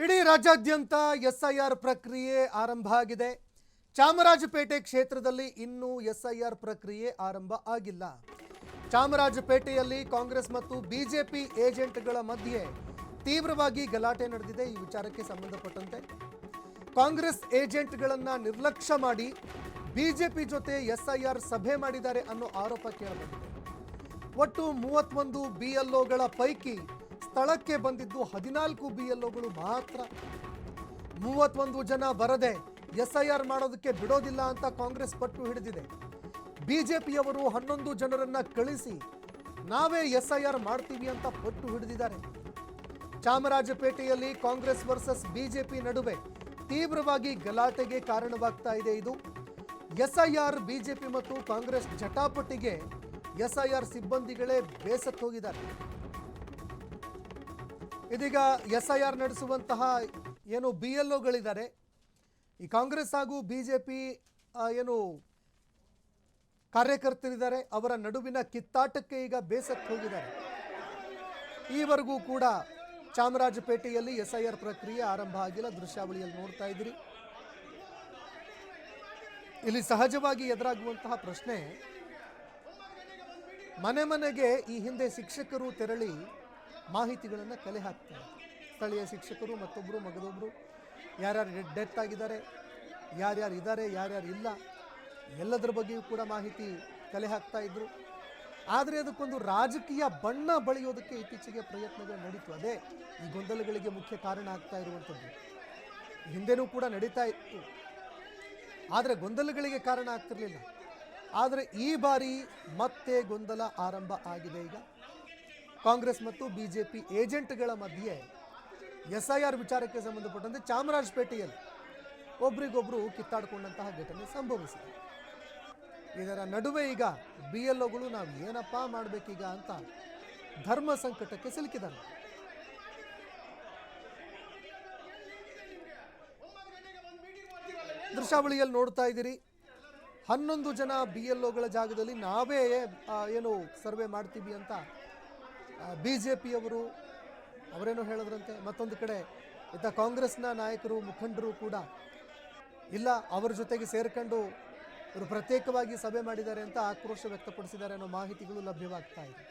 ಇಡೀ ರಾಜ್ಯಾದ್ಯಂತ ಎಸ್ಐಆರ್ ಪ್ರಕ್ರಿಯೆ ಆರಂಭ ಆಗಿದೆ. ಚಾಮರಾಜಪೇಟೆ ಕ್ಷೇತ್ರದಲ್ಲಿ ಇನ್ನೂ ಎಸ್ಐಆರ್ ಪ್ರಕ್ರಿಯೆ ಆರಂಭ ಆಗಿಲ್ಲ. ಚಾಮರಾಜಪೇಟೆಯಲ್ಲಿ ಕಾಂಗ್ರೆಸ್ ಮತ್ತು ಬಿಜೆಪಿ ಏಜೆಂಟ್ಗಳ ಮಧ್ಯೆ ತೀವ್ರವಾಗಿ ಗಲಾಟೆ ನಡೆದಿದೆ. ಈ ವಿಚಾರಕ್ಕೆ ಸಂಬಂಧಪಟ್ಟಂತೆ ಕಾಂಗ್ರೆಸ್ ಏಜೆಂಟ್ಗಳನ್ನ ನಿರ್ಲಕ್ಷ್ಯ ಮಾಡಿ ಬಿಜೆಪಿ ಜೊತೆ ಎಸ್ಐಆರ್ ಸಭೆ ಮಾಡಿದ್ದಾರೆ ಅನ್ನೋ ಆರೋಪ ಕೇಳಿಬಂದಿದೆ. ಒಟ್ಟು 31 ಬಿಎಲ್ಒಗಳ ಪೈಕಿ ಸ್ಥಳಕ್ಕೆ ಬಂದಿದ್ದು 14 ಬಿಎಲ್ಒಗಳು ಮಾತ್ರ. 31 ಜನ ಬರದೆ ಎಸ್ಐಆರ್ ಮಾಡೋದಕ್ಕೆ ಬಿಡೋದಿಲ್ಲ ಅಂತ ಕಾಂಗ್ರೆಸ್ ಪಟ್ಟು ಹಿಡಿದಿದೆ. ಬಿಜೆಪಿಯವರು 11 ಜನರನ್ನ ಕಳಿಸಿ ನಾವೇ ಎಸ್ಐಆರ್ ಮಾಡ್ತೀವಿ ಅಂತ ಪಟ್ಟು ಹಿಡಿದಿದ್ದಾರೆ. ಚಾಮರಾಜಪೇಟೆಯಲ್ಲಿ ಕಾಂಗ್ರೆಸ್ ವರ್ಸಸ್ ಬಿಜೆಪಿ ನಡುವೆ ತೀವ್ರವಾಗಿ ಗಲಾಟೆಗೆ ಕಾರಣವಾಗ್ತಾ ಇದೆ. ಇದು ಎಸ್ಐಆರ್ ಬಿಜೆಪಿ ಮತ್ತು ಕಾಂಗ್ರೆಸ್ ಜಟಾಪಟಿಗೆ ಎಸ್ಐಆರ್ ಸಿಬ್ಬಂದಿಗಳೇ ಬೇಸತ್ತು ಹೋಗಿದ್ದಾರೆ. ಇದೀಗ ಎಸ್ಐಆರ್ ನಡೆಸುವಂತಹ ಏನು ಬಿಎಲ್ಒಗಳಿದ್ದಾರೆ, ಈ ಕಾಂಗ್ರೆಸ್ ಹಾಗೂ ಬಿಜೆಪಿ ಏನು ಕಾರ್ಯಕರ್ತರಿದ್ದಾರೆ, ಅವರ ನಡುವಿನ ಕಿತ್ತಾಟಕ್ಕೆ ಈಗ ಬೇಸತ್ತು ಹೋಗಿದ್ದಾರೆ. ಈವರೆಗೂ ಕೂಡ ಚಾಮರಾಜಪೇಟೆಯಲ್ಲಿ ಎಸ್ಐಆರ್ ಪ್ರಕ್ರಿಯೆ ಆರಂಭ ಆಗಿಲ್ಲ. ದೃಶ್ಯಾವಳಿಯಲ್ಲಿ ನೋಡ್ತಾ ಇದ್ದೀರಿ. ಇಲ್ಲಿ ಸಹಜವಾಗಿ ಎದುರಾಗುವಂತಹ ಪ್ರಶ್ನೆ, ಮನೆ ಮನೆಗೆ ಈ ಹಿಂದೆ ಶಿಕ್ಷಕರು ತೆರಳಿ ಮಾಹಿತಿಗಳನ್ನು ಕಲೆ ಹಾಕ್ತಾರೆ. ಸ್ಥಳೀಯ ಶಿಕ್ಷಕರು ಮತ್ತೊಬ್ಬರು ಮಗದೊಬ್ಬರು ಯಾರ್ಯಾರು ಡೆತ್ ಆಗಿದ್ದಾರೆ, ಯಾರ್ಯಾರು ಇದ್ದಾರೆ, ಯಾರ್ಯಾರು ಇಲ್ಲ, ಎಲ್ಲದರ ಬಗ್ಗೆಯೂ ಕೂಡ ಮಾಹಿತಿ ಕಲೆ ಹಾಕ್ತಾ ಇದ್ರು. ಆದರೆ ಅದಕ್ಕೊಂದು ರಾಜಕೀಯ ಬಣ್ಣ ಬಳಿಯೋದಕ್ಕೆ ಇತ್ತೀಚೆಗೆ ಪ್ರಯತ್ನಗಳು ನಡೀತು. ಅದೇ ಈ ಗೊಂದಲಗಳಿಗೆ ಮುಖ್ಯ ಕಾರಣ ಆಗ್ತಾ ಇರುವಂಥದ್ದು. ಹಿಂದೆನೂ ಕೂಡ ನಡೀತಾ ಇತ್ತು, ಆದರೆ ಗೊಂದಲಗಳಿಗೆ ಕಾರಣ ಆಗ್ತಿರಲಿಲ್ಲ. ಆದರೆ ಈ ಬಾರಿ ಮತ್ತೆ ಗೊಂದಲ ಆರಂಭ ಆಗಿದೆ. ಈಗ ಕಾಂಗ್ರೆಸ್ ಮತ್ತು ಬಿಜೆಪಿ ಏಜೆಂಟ್ಗಳ ಮಧ್ಯೆ ಎಸ್ಐಆರ್ ವಿಚಾರಕ್ಕೆ ಸಂಬಂಧಪಟ್ಟಂತೆ ಚಾಮರಾಜಪೇಟೆಯಲ್ಲಿ ಒಬ್ರಿಗೊಬ್ರು ಕಿತ್ತಾಡಿಕೊಂಡಂತಹ ಘಟನೆ ಸಂಭವಿಸಿದೆ. ಇದರ ನಡುವೆ ಈಗ ಬಿಎಲ್ಒಗಳು ನಾವು ಏನಪ್ಪ ಮಾಡಬೇಕೀಗ ಅಂತ ಧರ್ಮ ಸಂಕಟಕ್ಕೆ ಸಿಲುಕಿದ್ದಾರೆ. ದೃಶ್ಯಾವಳಿಯಲ್ಲಿ ನೋಡ್ತಾ ಇದ್ದೀರಿ. 11 ಜನ ಬಿಎಲ್ಒಗಳ ಜಾಗದಲ್ಲಿ ನಾವೇ ಏನು ಸರ್ವೆ ಮಾಡ್ತೀವಿ ಅಂತ ಬಿಜೆಪಿಯವರು ಅವರೇನೋ ಹೇಳಿದ್ರಂತೆ. ಮತ್ತೊಂದು ಕಡೆ ಇತ್ತ ಕಾಂಗ್ರೆಸ್ನ ನಾಯಕರು ಮುಖಂಡರು ಕೂಡ ಇಲ್ಲ, ಅವರ ಜೊತೆಗೆ ಸೇರ್ಕೊಂಡು ಇವರು ಪ್ರತ್ಯೇಕವಾಗಿ ಸಭೆ ಮಾಡಿದ್ದಾರೆ ಅಂತ ಆಕ್ರೋಶ ವ್ಯಕ್ತಪಡಿಸಿದ್ದಾರೆ ಅನ್ನೋ ಮಾಹಿತಿಗಳು ಲಭ್ಯವಾಗ್ತಾ ಇದೆ.